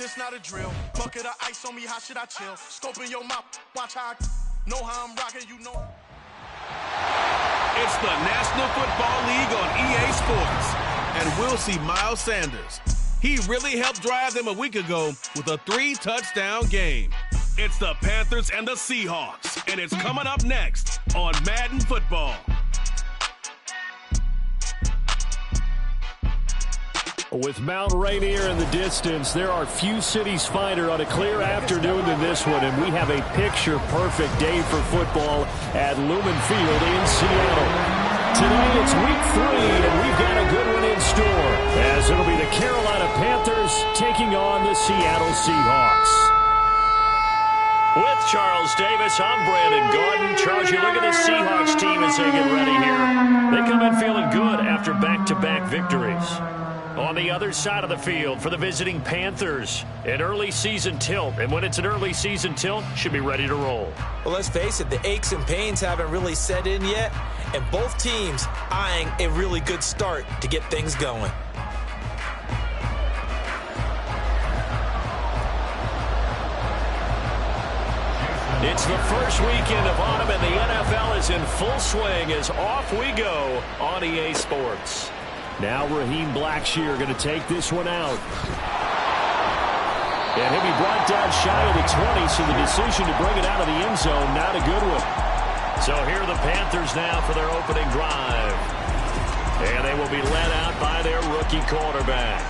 this not a drill. Bucket of ice on me, how should I chill? Scoping your mouth, watch how I know how I'm rocking, you know. It's the National Football League on EA Sports. And we'll see Miles Sanders. He really helped drive them a week ago with a 3-touchdown game. It's the Panthers and the Seahawks, and it's coming up next on Madden Football. With Mount Rainier in the distance, there are few cities finer on a clear afternoon than this one, and we have a picture-perfect day for football at Lumen Field in Seattle. Today it's week 3, and we've got a good one in store, as it'll be the Carolina Panthers taking on the Seattle Seahawks. With Charles Davis, I'm Brandon Gordon. Charles, you look at this Seahawks team as they get ready here. They come in feeling good after back-to-back victories. On the other side of the field for the visiting Panthers, an early season tilt. And when it's an early season tilt, should be ready to roll. Well, let's face it, the aches and pains haven't really set in yet. And both teams eyeing a really good start to get things going. It's the first weekend of autumn, and the NFL is in full swing as off we go on EA Sports. Now Raheem Blackshear going to take this one out. And he'll be brought down shy of the 20, so the decision to bring it out of the end zone, not a good one. So here are the Panthers now for their opening drive. And they will be led out by their rookie quarterback.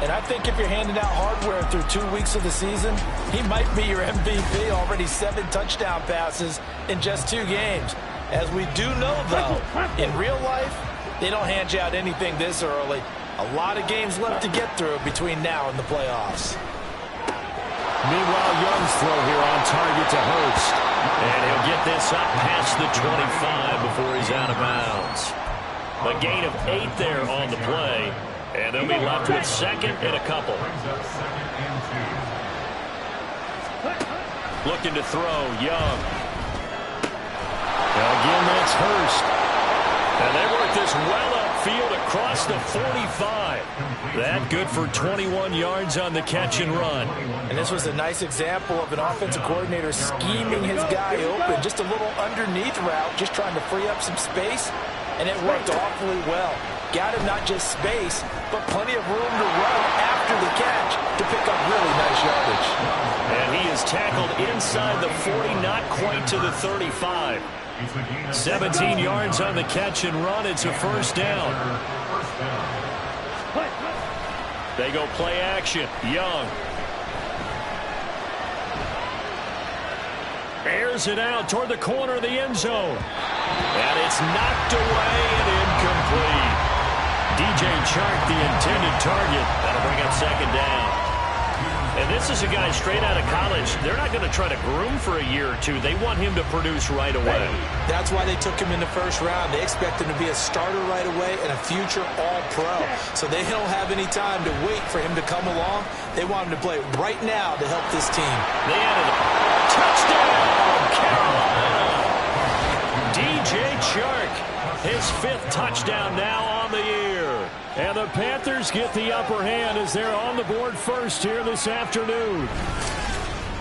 And I think if you're handing out hardware through 2 weeks of the season, he might be your MVP. Already 7 touchdown passes in just 2 games. As we do know, though, in real life, they don't hand you out anything this early. A lot of games left to get through between now and the playoffs. Meanwhile, Young's throw here on target to Hurst. And he'll get this up past the 25 before he's out of bounds. A gain of 8 there on the play. And they'll be left with second and a couple. Looking to throw, Young. Again, that's Hurst. And they work this well upfield across the 45. That good for 21 yards on the catch and run. And this was a nice example of an offensive coordinator scheming his guy open. Just a little underneath route, just trying to free up some space. And it worked awfully well. Got him not just space, but plenty of room to run after the catch to pick up really nice yardage. And he is tackled inside the 40, not quite to the 35. 17 yards on the catch and run. It's a first down. They go play action. Young. Airs it out toward the corner of the end zone. And it's knocked away and incomplete. DJ Chark, the intended target. That'll bring up second down. And this is a guy straight out of college. They're not going to try to groom for a year or 2. They want him to produce right away. That's why they took him in the first round. They expect him to be a starter right away and a future all-pro. So they don't have any time to wait for him to come along. They want him to play right now to help this team. They added a touchdown, Carolina. DJ Chark, his 5th touchdown now on the year. And the Panthers get the upper hand as they're on the board first here this afternoon.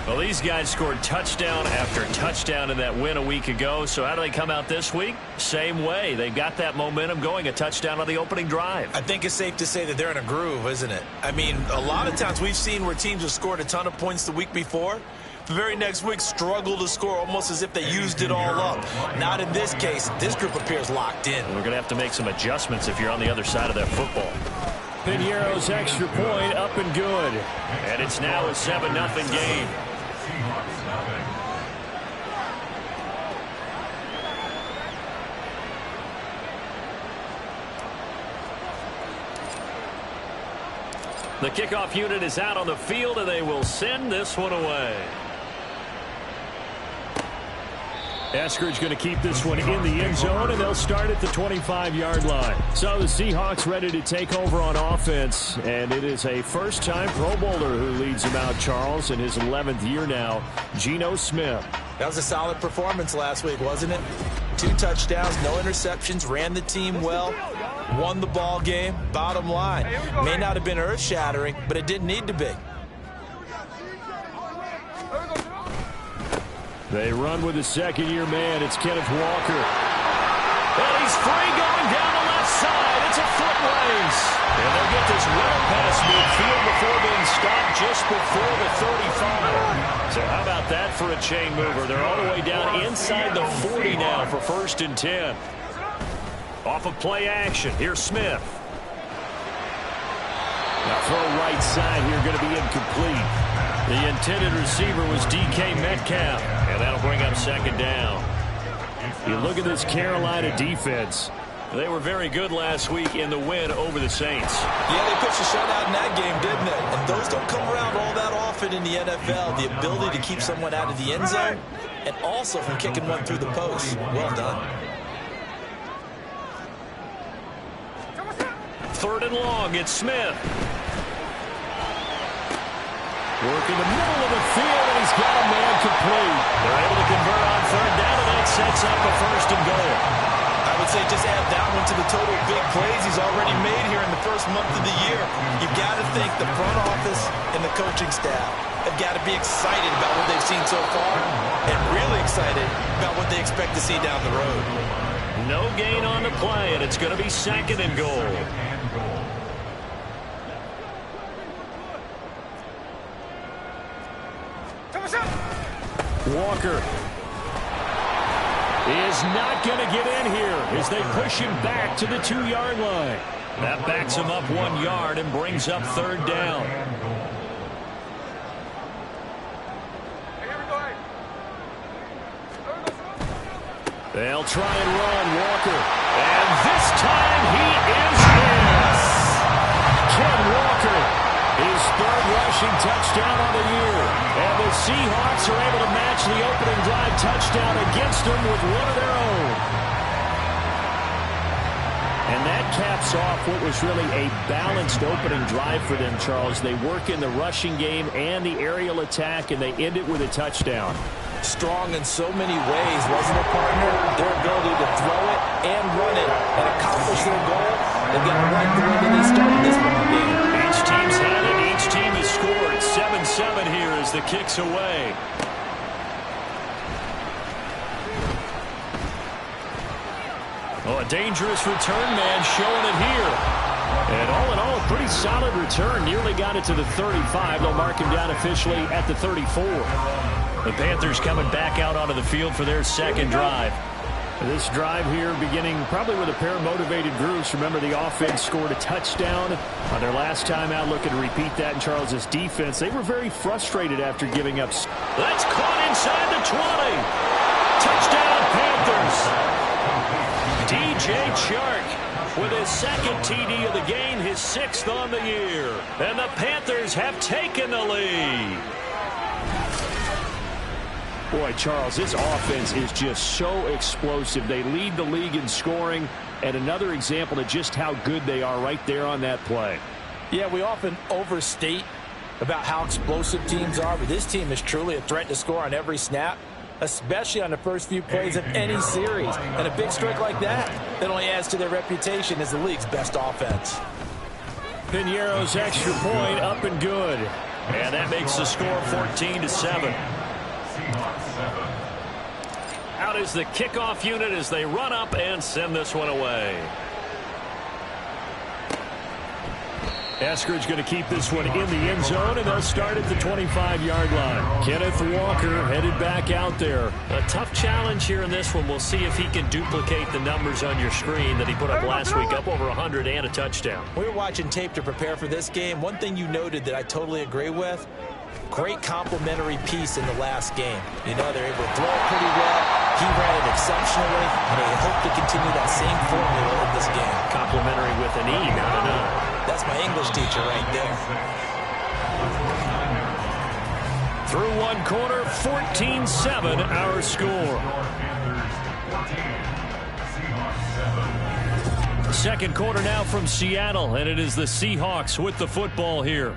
Well, these guys scored touchdown after touchdown in that win a week ago. So how do they come out this week? Same way. They got that momentum going, a touchdown on the opening drive. I think it's safe to say that they're in a groove, isn't it? I mean, a lot of times we've seen where teams have scored a ton of points the week before. The very next week struggle to score almost as if they used it all up. Not in this case. This group appears locked in. We're going to have to make some adjustments if you're on the other side of that football. Piñeiro's extra point up and good. And it's now a 7-0 game. The kickoff unit is out on the field, and they will send this one away. Eskridge going to keep this one in the end zone, and they'll start at the 25-yard line. So the Seahawks ready to take over on offense, and it is a first-time Pro Bowler who leads them out, Charles, in his 11th year now, Geno Smith. That was a solid performance last week, wasn't it? 2 touchdowns, no interceptions, ran the team well, won the ball game. Bottom line, may not have been earth-shattering, but it didn't need to be. They run with the second-year man. It's Kenneth Walker. And he's free going down the left side. It's a foot race. And they'll get this runner past midfield before being stopped just before the 35. So how about that for a chain mover? They're all the way down inside the 40 now for 1st and 10. Off of play action. Here's Smith. Now throw right side here, going to be incomplete. The intended receiver was DK Metcalf, and that'll bring up 2nd down. You look at this Carolina defense. They were very good last week in the win over the Saints. Yeah, they pitched a shutout in that game, didn't they? And those don't come around all that often in the NFL. The ability to keep someone out of the end zone and also from kicking one through the post. Well done. 3rd and long, it's Smith. Work in the middle of the field, and he's got a man complete. They're able to convert on 3rd down, and that sets up a 1st and goal. I would say just add that one to the total big plays he's already made here in the first month of the year. You've got to think the front office and the coaching staff have got to be excited about what they've seen so far and really excited about what they expect to see down the road. No gain on the play, and it's going to be 2nd and goal. Walker is not going to get in here as they push him back to the 2-yard line. That backs him up 1 yard and brings up 3rd down. They'll try and run Walker. And this time he is in. Ken Walker, his 3rd rushing touchdown on the year. And the Seahawks are able to match the opening drive touchdown against them with one of their own. And that caps off what was really a balanced opening drive for them, Charles. They work in the rushing game and the aerial attack, and they end it with a touchdown. Strong in so many ways, wasn't it, partner? Their ability to throw it and run it and accomplish their goal. They've got to like the way that they started this ball game. Each team's had it. Each team has scored. 7-7 here as the kick's away. Oh, a dangerous return man showing it here. And all in all, pretty solid return. Nearly got it to the 35. They'll mark him down officially at the 34. The Panthers coming back out onto the field for their 2nd drive. This drive here beginning probably with a pair of motivated groups. Remember, the offense scored a touchdown on their last time out, looking to repeat that in Charles's defense. They were very frustrated after giving up. That's caught inside the 20. Touchdown, Panthers. DJ Chark with his 2nd TD of the game, his 6th on the year. And the Panthers have taken the lead. Boy, Charles, this offense is just so explosive. They lead the league in scoring, and another example of just how good they are right there on that play. Yeah, we often overstate about how explosive teams are, but this team is truly a threat to score on every snap, especially on the first few plays of any series. And a big streak like that only adds to their reputation as the league's best offense. Piñeiro's extra point up and good. And that makes the score 14-7. Out is the kickoff unit as they run up and send this one away. Eskridge going to keep this one in the end zone, and they'll start at the 25-yard line. Kenneth Walker headed back out there. A tough challenge here in this one. We'll see if he can duplicate the numbers on your screen that he put up last week, up over 100 and a touchdown. We were watching tape to prepare for this game. One thing you noted that I totally agree with, great complimentary piece in the last game. You know, they're able to throw it pretty well. He ran it exceptionally, and they hope to continue that same formula in this game. Complimentary with an E, not an O. That's my English teacher right there. Through one quarter, 14-7 our score. Second quarter now from Seattle, and it is the Seahawks with the football here,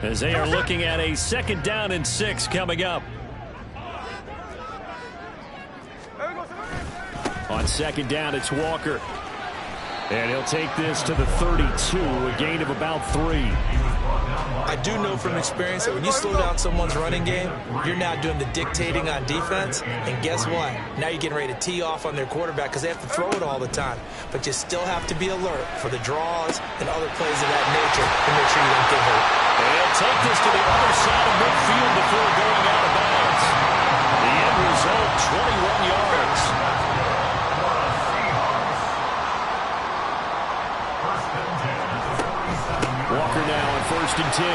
as they are looking at a 2nd down and 6 coming up. On 2nd down, it's Walker. And he'll take this to the 32, a gain of about 3. I do know from experience that when you slow down someone's running game, you're now doing the dictating on defense. And guess what? Now you're getting ready to tee off on their quarterback because they have to throw it all the time. But you still have to be alert for the draws and other plays of that nature to make sure you don't get hurt. And he'll take this to the other side of midfield before going out of bounds. The end result, 21 yards. Walker now on 1st and 10.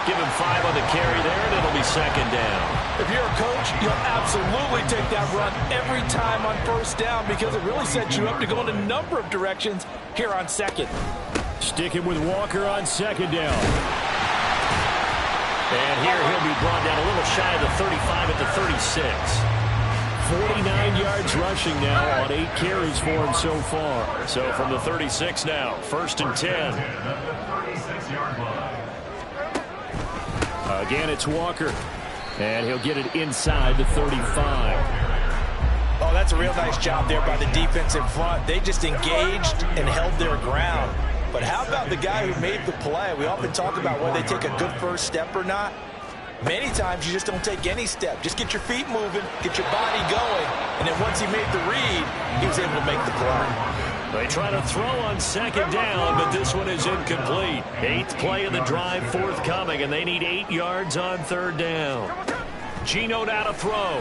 Give him 5 on the carry there, and it'll be 2nd down. If you're a coach, you'll absolutely take that run every time on 1st down because it really sets you up to go in a number of directions here on 2nd. Sticking with Walker on 2nd down. And here he'll be brought down a little shy of the 35 at the 36. 49 yards rushing now on 8 carries for him so far. So from the 36 now, 1st and 10. Again, it's Walker. And he'll get it inside the 35. Oh, that's a real nice job there by the defense in front. They just engaged and held their ground. But how about the guy who made the play? We often talk about whether they take a good first step or not. Many times you just don't take any step. Just get your feet moving, get your body going, and then once he made the read, he was able to make the play. They try to throw on 2nd down, but this one is incomplete. 8th play of the drive forthcoming, and they need 8 yards on 3rd down. Geno now to throw.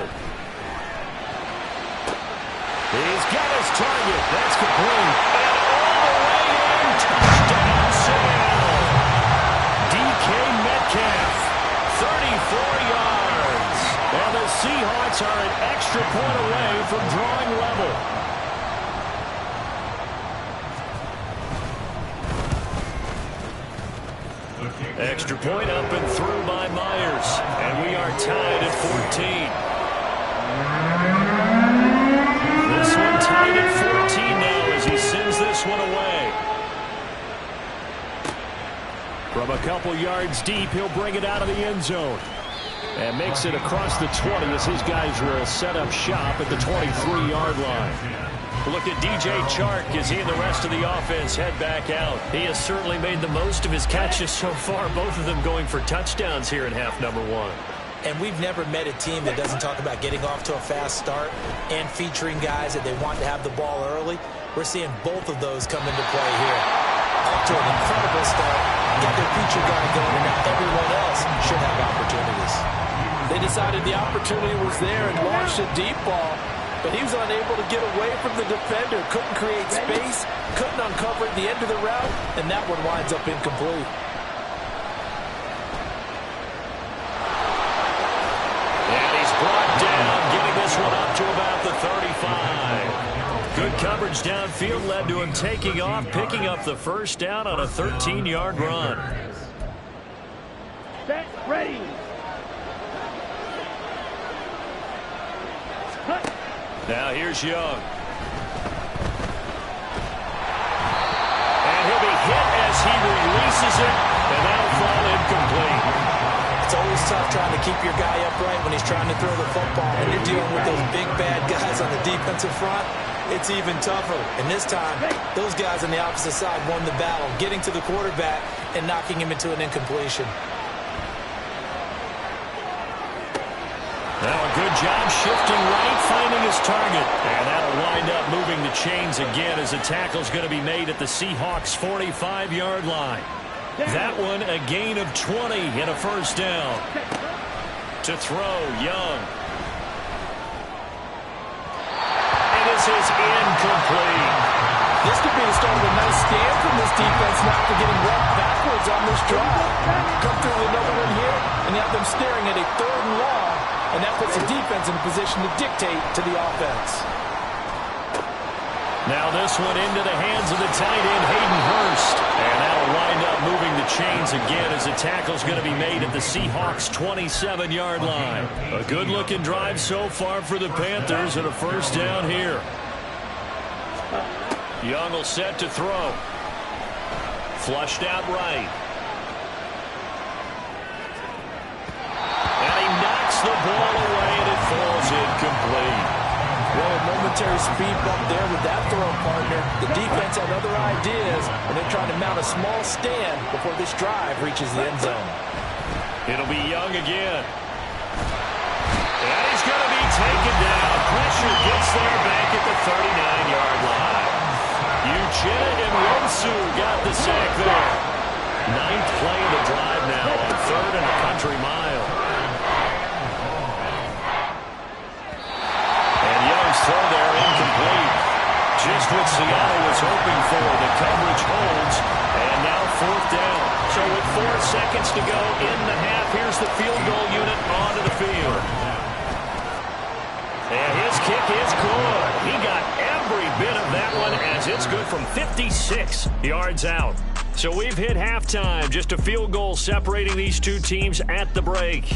He's got his target. That's complete. And all the way in, touchdown Seattle. DK Metcalf. 34 yards. And the Seahawks are an extra point away from drawing level. Extra point up and through by Myers. And we are tied at 14. This one tied at 14 now as he sends this one away. From a couple yards deep, he'll bring it out of the end zone. And makes it across the 20 as his guys will set up shop at the 23-yard line. Look at DJ Chark as he and the rest of the offense head back out. He has certainly made the most of his catches so far, both of them going for touchdowns here in half number 1. And we've never met a team that doesn't talk about getting off to a fast start and featuring guys that they want to have the ball early. We're seeing both of those come into play here. Off to an incredible start. Get their feature guy going, and now everyone else should have opportunities. They decided the opportunity was there and launched a deep ball, but he was unable to get away from the defender. Couldn't create space, couldn't uncover at the end of the route, and that one winds up incomplete. And he's brought down, getting this one up to about the 35. Good coverage downfield led to him taking off, picking up the 1st down on a 13-yard run. Set, ready. Now here's Young. And he'll be hit as he releases it, and that'll fall incomplete. It's always tough trying to keep your guy upright when he's trying to throw the football. When you're dealing with those big, bad guys on the defensive front, it's even tougher. And this time, those guys on the opposite side won the battle, getting to the quarterback and knocking him into an incompletion. Now a good job shifting right, finding his target. And that'll wind up moving the chains again as the tackle's going to be made at the Seahawks' 45-yard line. That one a gain of 20 and a 1st down. To throw, Young. And this is incomplete. This could be the start of a nice stand from this defense now after getting rocked backwards on this drive. Come through with another one here, and you have them staring at a 3rd and long, and that puts the defense in a position to dictate to the offense. Now this one into the hands of the tight end, Hayden Hurst. And that'll wind up moving the chains again as the tackle's going to be made at the Seahawks' 27-yard line. A good-looking drive so far for the Panthers and a 1st down here. Young will set to throw. Flushed out right. And he knocks the ball away and it falls incomplete. Well, a moment momentary speed bump there with that throw partner. The defense had other ideas, and they're trying to mount a small stand before this drive reaches the end zone. It'll be Young again. And he's going to be taken down. Pressure gets there back at the 39-yard line. Uchenna Nwosu got the sack there. 9th play of the drive now on 3rd and a country mile. And Young's throw there incomplete. Just what Seattle was hoping for. The coverage holds. And now 4th down. So with 4 seconds to go in the half, here's the field goal unit onto the field. And his kick is good. He got every bit of that one as it's good from 56 yards out. So we've hit halftime. Just a field goal separating these two teams at the break.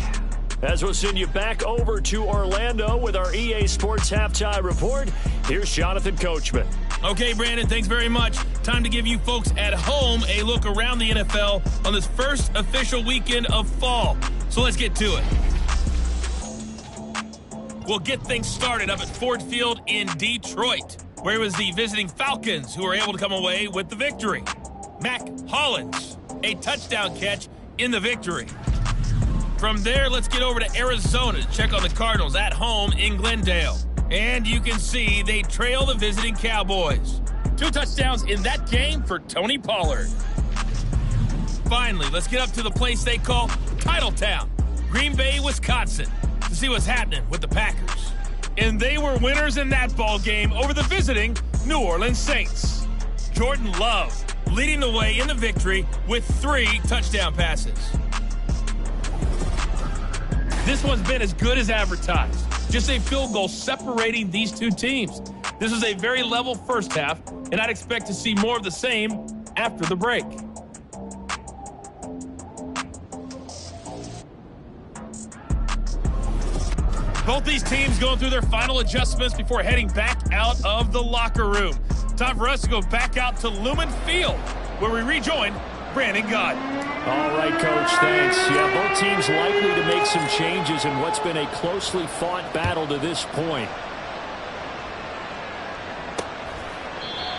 As we'll send you back over to Orlando with our EA Sports Halftime Report, here's Jonathan Coachman. Okay, Brandon, thanks very much. Time to give you folks at home a look around the NFL on this first official weekend of fall. So let's get to it. We'll get things started up at Ford Field in Detroit, where it was the visiting Falcons who were able to come away with the victory. Mac Hollins, a touchdown catch in the victory. From there, let's get over to Arizona to check on the Cardinals at home in Glendale. And you can see they trail the visiting Cowboys. 2 touchdowns in that game for Tony Pollard. Finally, let's get up to the place they call Titletown, Green Bay, Wisconsin, to see what's happening with the Packers. And they were winners in that ball game over the visiting New Orleans Saints. Jordan Love leading the way in the victory with 3 touchdown passes. This one's been as good as advertised. Just a field goal separating these two teams. This is a very level first half, and I'd expect to see more of the same after the break. Both these teams going through their final adjustments before heading back out of the locker room. Time for us to go back out to Lumen Field, where we rejoin Brandon Gott. All right, Coach, thanks. Yeah, both teams likely to make some changes in what's been a closely fought battle to this point.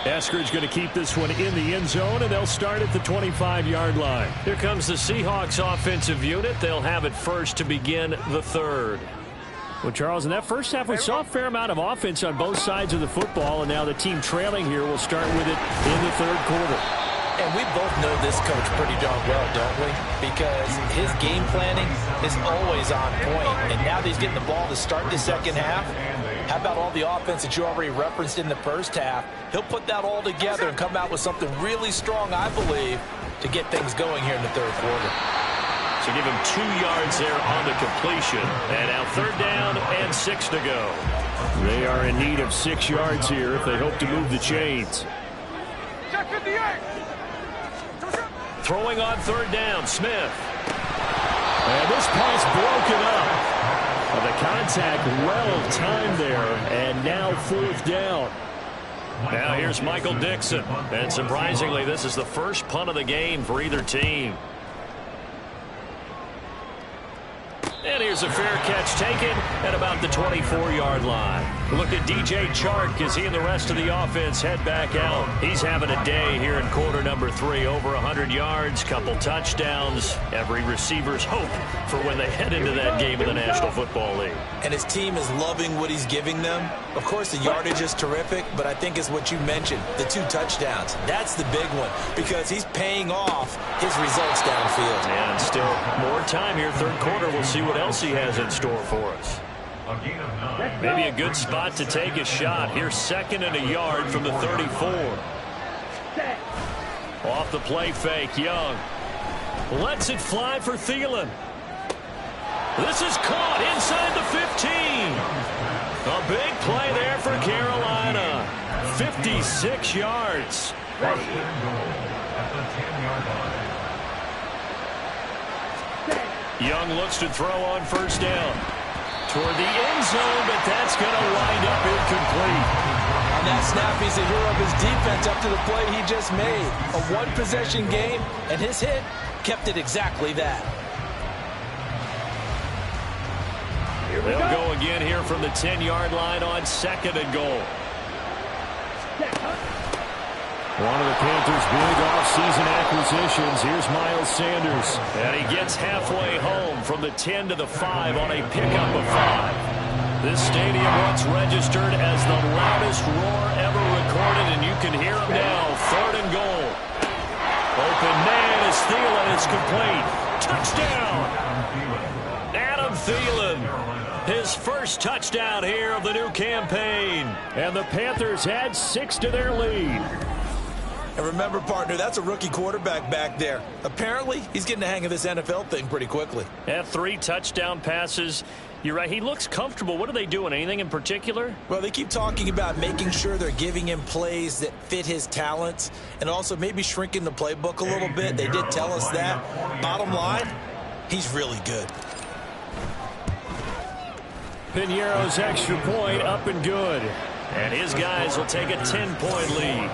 Eskridge going to keep this one in the end zone, and they'll start at the 25-yard line. Here comes the Seahawks offensive unit. They'll have it first to begin the 3rd. Well, Charles, in that first half, we saw a fair amount of offense on both sides of the football, and now the team trailing here will start with it in the 3rd quarter. And we both know this coach pretty darn well, don't we? Because his game planning is always on point. And now that he's getting the ball to start the second half, how about all the offense that you already referenced in the first half? He'll put that all together and come out with something really strong, I believe, to get things going here in the 3rd quarter. So give him 2 yards there on the completion. And now 3rd down and 6 to go. They are in need of 6 yards here if they hope to move the chains. Throwing on 3rd down, Smith. And this pass broken up. The contact well timed there. And now 4th down. Now here's Michael Dixon. And surprisingly, this is the first punt of the game for either team. And here's a fair catch taken at about the 24-yard line. Look at DJ Chark as he and the rest of the offense head back out. He's having a day here in quarter number 3. Over 100 yards, couple touchdowns. Every receiver's hope for when they head into that game in the National Football League. And his team is loving what he's giving them. Of course, the yardage is terrific, but I think it's what you mentioned, the 2 touchdowns. That's the big one because he's paying off his results downfield. And still more time here, 3rd quarter. We'll see what else he has in store for us. Maybe a good spot to take a shot. Here's 2nd and a yard from the 34. Off the play fake, Young. Lets it fly for Thielen. This is caught inside the 15. A big play there for Carolina. 56 yards. Young looks to throw on 1st down. Toward the end zone, but that's going to wind up incomplete. On that snap, he's the hero of his defense up to the play he just made. A 1-possession game, and his hit kept it exactly that. They'll go again here from the 10-yard line on 2nd and goal. One of the Panthers' big off-season acquisitions. Here's Miles Sanders. And he gets halfway home from the 10 to the 5 on a pickup of 5. This stadium once registered as the loudest roar ever recorded, and you can hear him now. 3rd and goal. Open man as Thielen is complete. Touchdown! Adam Thielen, his first touchdown here of the new campaign. And the Panthers add 6 to their lead. And remember, partner, that's a rookie quarterback back there. Apparently, he's getting the hang of this NFL thing pretty quickly. Had 3 touchdown passes. You're right, he looks comfortable. What are they doing? Anything in particular? Well, they keep talking about making sure they're giving him plays that fit his talents and also maybe shrinking the playbook a little bit. They did tell us that. Bottom line, he's really good. Piñeiro's extra point up and good. And his guys will take a 10-point lead.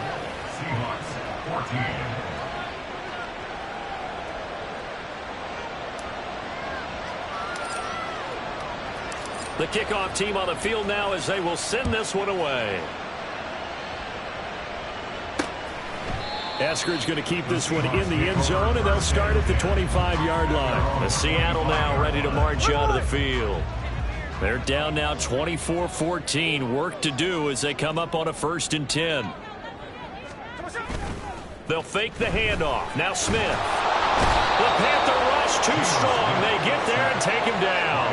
The kickoff team on the field now as they will send this one away. Eskridge going to keep this one in the end zone, and they'll start at the 25-yard line. The Seattle now ready to march out of the field. They're down now 24-14. Work to do as they come up on a 1st and 10. They'll fake the handoff. Now Smith. The Panther rush too strong. They get there and take him down.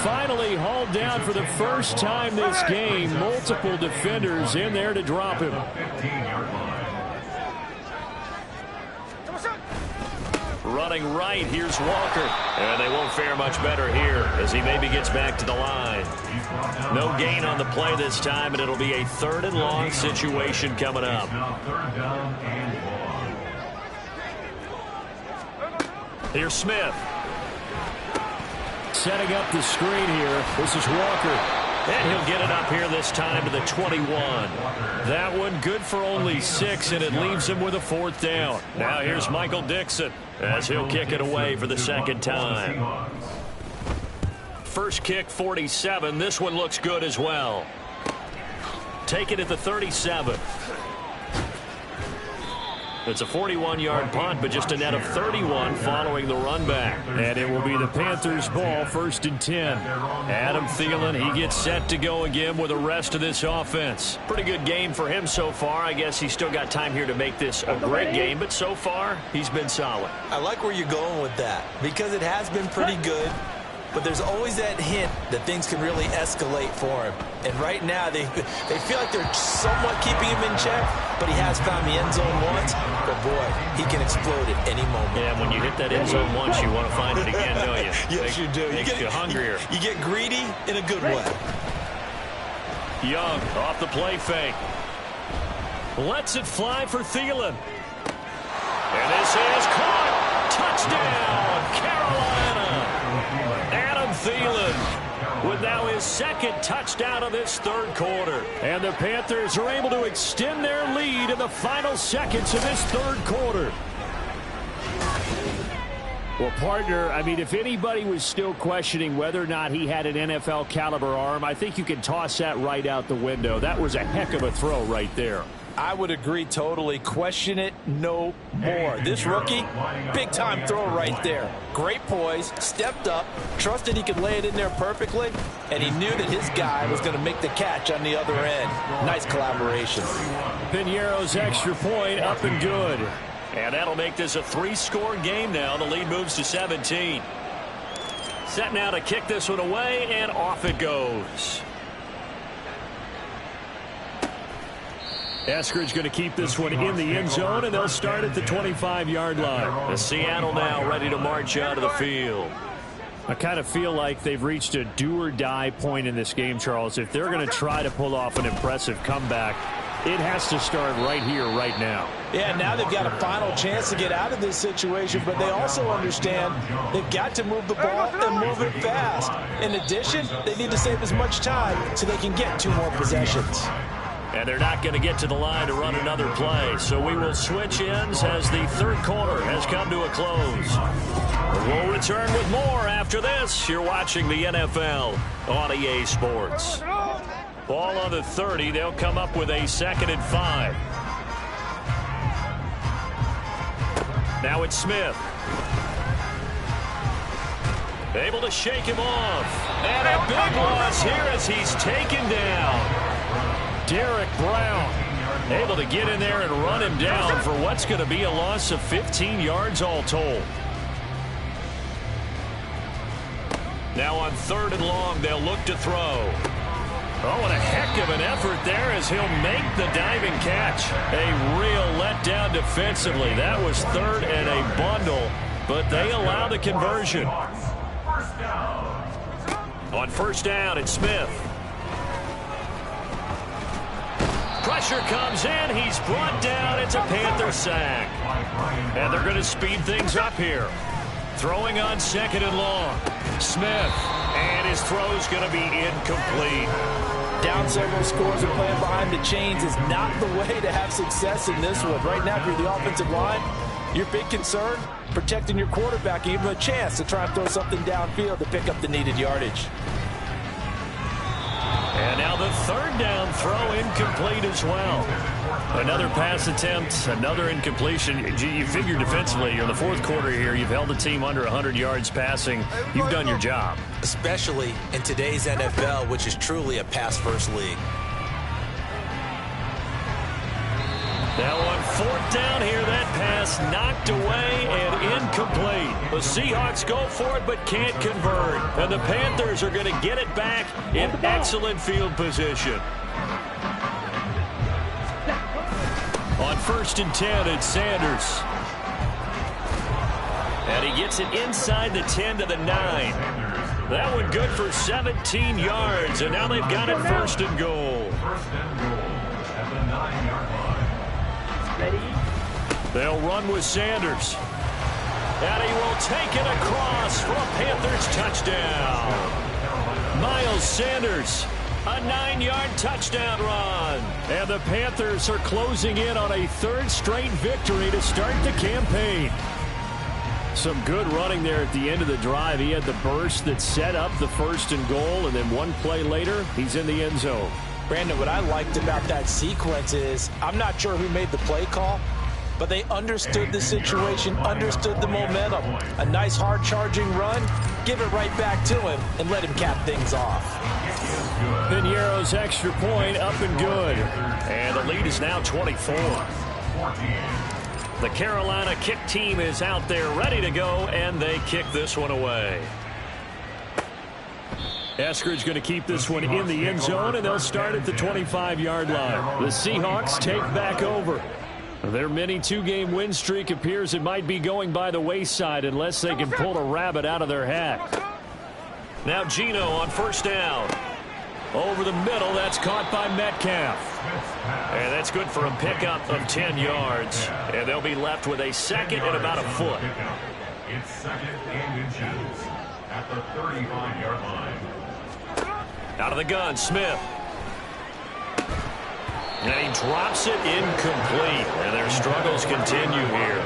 Finally hauled down for the first time this game. Multiple defenders in there to drop him. Running right, here's Walker. And they won't fare much better here as he maybe gets back to the line. No gain on the play this time, and it'll be a 3rd and long situation coming up. Here's Smith. Setting up the screen here. This is Walker. And he'll get it up here this time to the 21. That one good for only 6, and it leaves him with a 4th down. Now here's Michael Dixon as he'll kick it away for the 2nd time. First kick, 47. This one looks good as well. Take it at the 37. It's a 41-yard punt, but just a net of 31 following the run back. And it will be the Panthers' ball, 1st and 10. Adam Thielen, he gets set to go again with the rest of this offense. Pretty good game for him so far. I guess he's still got time here to make this a great game, but so far, he's been solid. I like where you're going with that because it has been pretty good. But there's always that hint that things can really escalate for him. And right now, they feel like they're somewhat keeping him in check, but he has found the end zone once. But, boy, he can explode at any moment. Yeah, when you hit that end zone once, you want to find it again, don't you? Yes, you do. Makes you hungrier. You get greedy in a good way. Young off the play fake. Lets it fly for Thielen. And this is caught. Touchdown, Carolina. Adam Thielen with now his 2nd touchdown of this 3rd quarter. And the Panthers are able to extend their lead in the final seconds of this 3rd quarter. Well, partner, I mean, if anybody was still questioning whether or not he had an NFL caliber arm, I think you can toss that right out the window. That was a heck of a throw right there. I would agree totally. Question it no more. This rookie, big-time throw right there. Great poise, stepped up, trusted he could lay it in there perfectly, and he knew that his guy was going to make the catch on the other end. Nice collaboration. Piñeiro's extra point up and good. And that'll make this a 3-score game now. The lead moves to 17. Set now to kick this one away, and off it goes. Eskridge going to keep this one in the end zone, and they'll start at the 25-yard line. The Seattle now ready to march out of the field. I kind of feel like they've reached a do-or-die point in this game, Charles. If they're going to try to pull off an impressive comeback, it has to start right here, right now. Yeah, now they've got a final chance to get out of this situation, but they also understand they've got to move the ball and move it fast. In addition, they need to save as much time so they can get 2 more possessions. And they're not going to get to the line to run another play. So we will switch ends as the 3rd quarter has come to a close. The We'll return with more after this. You're watching the NFL on EA Sports. Ball on the 30. They'll come up with a 2nd and 5. Now it's Smith. Able to shake him off. And a big loss here as he's taken down. Derek Brown able to get in there and run him down for what's going to be a loss of 15 yards all told. Now on 3rd and long, they'll look to throw. Oh, and a heck of an effort there as he'll make the diving catch. A real letdown defensively. That was 3rd and a bundle, but they allow the conversion. On 1st down, it's Smith. Pressure comes in. He's brought down. It's a Panther sack. And they're going to speed things up here. Throwing on 2nd and long. Smith. And his throw's going to be incomplete. Down several scores and playing behind the chains is not the way to have success in this one. Right now, if you're the offensive line, your big concern, protecting your quarterback, give him a chance to try and throw something downfield to pick up the needed yardage. And now the 3rd down throw incomplete as well. Another pass attempt, another incompletion. You figure defensively, you're in the 4th quarter here. You've held the team under 100 yards passing. You've done your job. Especially in today's NFL, which is truly a pass-first league. Now on 4th down here, that pass knocked away and incomplete. The Seahawks go for it but can't convert. And the Panthers are going to get it back in excellent field position. On 1st and 10, it's Sanders. And he gets it inside the 10 to the 9. That one good for 17 yards. And now they've got it 1st and goal. They'll run with Sanders. And he will take it across for a Panthers touchdown. Miles Sanders, a 9-yard touchdown run. And the Panthers are closing in on a 3rd straight victory to start the campaign. Some good running there at the end of the drive. He had the burst that set up the 1st and goal, and then one play later, he's in the end zone. Brandon, what I liked about that sequence is I'm not sure who made the play call, but they understood the situation, understood the momentum. A nice hard-charging run, give it right back to him, and let him cap things off. Piñeiro's extra point up and good. And the lead is now 24. The Carolina kick team is out there ready to go, and they kick this one away. Eskridge going to keep this one in the end zone, and they'll start at the 25-yard line. The Seahawks take back over. Their mini 2-game win streak appears it might be going by the wayside unless they can pull a rabbit out of their hat. Now Geno on 1st down. Over the middle, that's caught by Metcalf. And that's good for a pickup of 10 yards. And they'll be left with a 2nd and about a foot. It's 2nd and inches at the 35-yard line. Out of the gun, Smith. And he drops it incomplete. And their struggles continue here.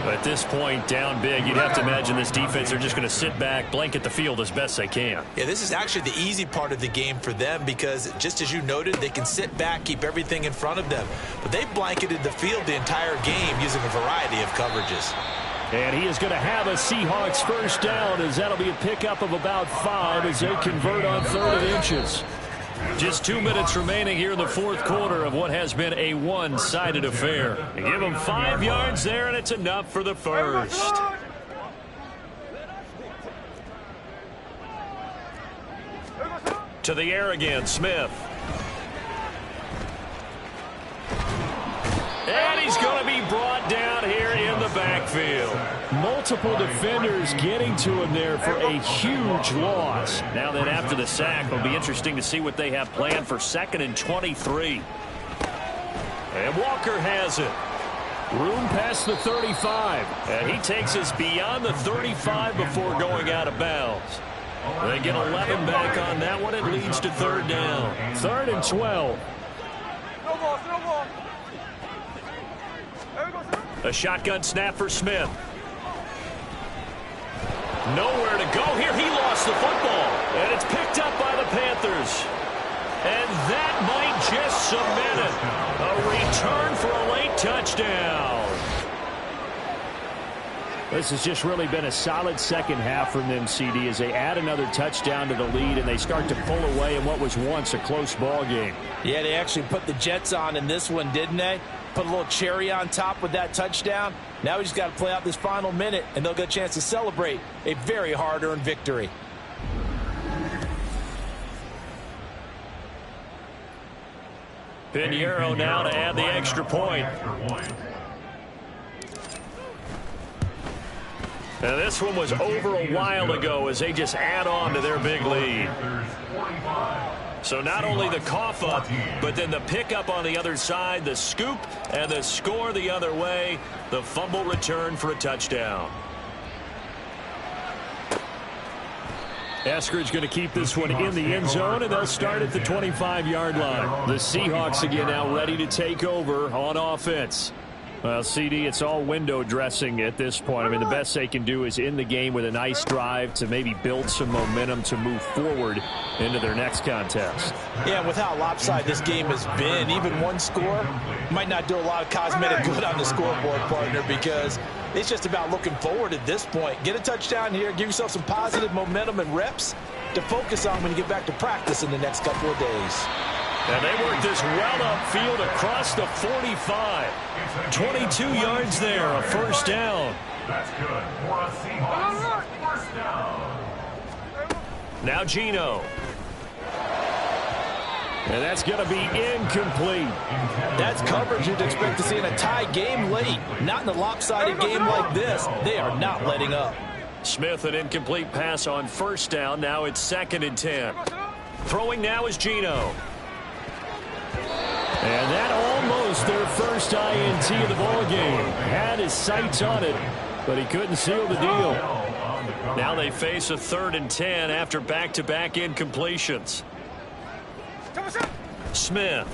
At this point, down big, you'd have to imagine this defense are just going to sit back, blanket the field as best they can. Yeah, this is actually the easy part of the game for them because, just as you noted, they can sit back, keep everything in front of them. But they've blanketed the field the entire game using a variety of coverages. And he is going to have a Seahawks 1st down as that'll be a pickup of about 5 as they convert on 3rd and inches. Just 2 minutes remaining here in the 4th quarter of what has been a one-sided affair. They give him 5 yards there, and it's enough for the 1st. To the air again, Smith. And he's going to be brought down here in the backfield. Multiple defenders getting to him there for a huge loss. Now then, after the sack, it'll be interesting to see what they have planned for 2nd and 23. And Walker has it. Room past the 35. And he takes us beyond the 35 before going out of bounds. They get 11 back on that one. It leads to 3rd down. 3rd and 12. A shotgun snap for Smith. Nowhere to go here. He lost the football. And it's picked up by the Panthers. And that might just cement it. A return for a late touchdown. This has just really been a solid second half from them, CD, as they add another touchdown to the lead and they start to pull away in what was once a close ball game. Yeah, they actually put the Jets on in this one, didn't they? Put a little cherry on top with that touchdown. Now we just got to play out this final minute, and they'll get a chance to celebrate a very hard-earned victory. Pinheiro now to add the extra point. Now this one was over a while ago as they just add on to their big lead. So not only the cough up, but then the pickup on the other side, the scoop, and the score the other way. The fumble return for a touchdown. Eskridge going to keep this one in the end zone, and they'll start at the 25-yard line. The Seahawks again now ready to take over on offense. Well, CD, it's all window dressing at this point. I mean, the best they can do is in the game with a nice drive to maybe build some momentum to move forward into their next contest. Yeah, with how lopsided this game has been, even one score might not do a lot of cosmetic good on the scoreboard, partner, because it's just about looking forward at this point. Get a touchdown here, give yourself some positive momentum and reps to focus on when you get back to practice in the next couple of days. And they work this well upfield across the 45. 22 yards there, a first down. That's good for a Seahawks first down. Now Geno. And that's going to be incomplete. That's coverage you'd expect to see in a tie game late. Not in a lopsided game like this. They are not letting up. Smith, an incomplete pass on first down. Now it's 2nd and 10. Throwing now is Geno. And that almost their first INT of the ball game. Had his sights on it, but he couldn't seal the deal. Now they face a 3rd and 10 after back-to-back incompletions. Smith.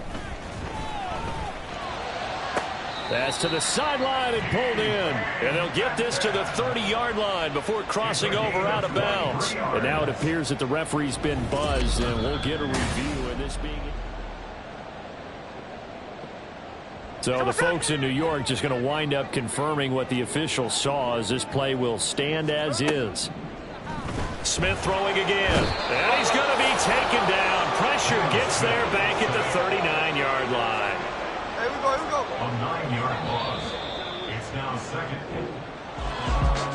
Pass to the sideline and pulled in. And they'll get this to the 30-yard line before crossing over out of bounds. And now it appears that the referee's been buzzed, and we'll get a review of this being... So the folks in New York just going to wind up confirming what the official saw, as this play will stand as is. Smith throwing again. And he's going to be taken down. Pressure gets there back at the 39-yard line. Here we go. A 9-yard loss. It's now 2nd.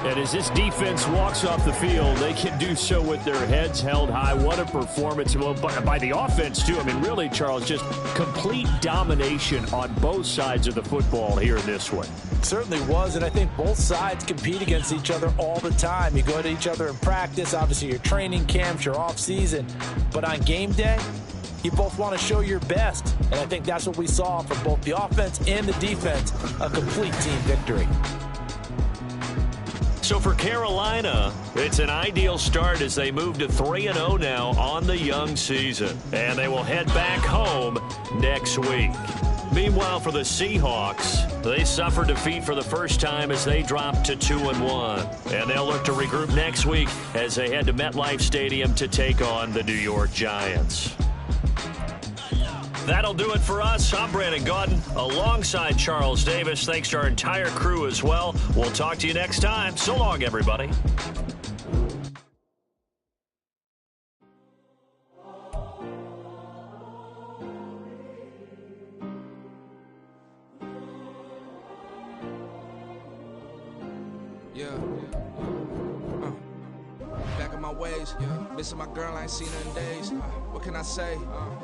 And as this defense walks off the field, they can do so with their heads held high. What a performance by the offense, too. I mean, really, Charles, just complete domination on both sides of the football here in this one. It certainly was, and I think both sides compete against each other all the time. You go to each other in practice, obviously your training camps, your off-season. But on game day, you both want to show your best. And I think that's what we saw from both the offense and the defense, a complete team victory. So for Carolina, it's an ideal start as they move to 3-0 now on the young season. And they will head back home next week. Meanwhile, for the Seahawks, they suffered defeat for the first time as they dropped to 2-1. And they'll look to regroup next week as they head to MetLife Stadium to take on the New York Giants. That'll do it for us. I'm Brandon Gaudin alongside Charles Davis. Thanks to our entire crew as well. We'll talk to you next time. So long, everybody. Yeah. Back in my ways. Missing my girl, I ain't seen her in days. What can I say?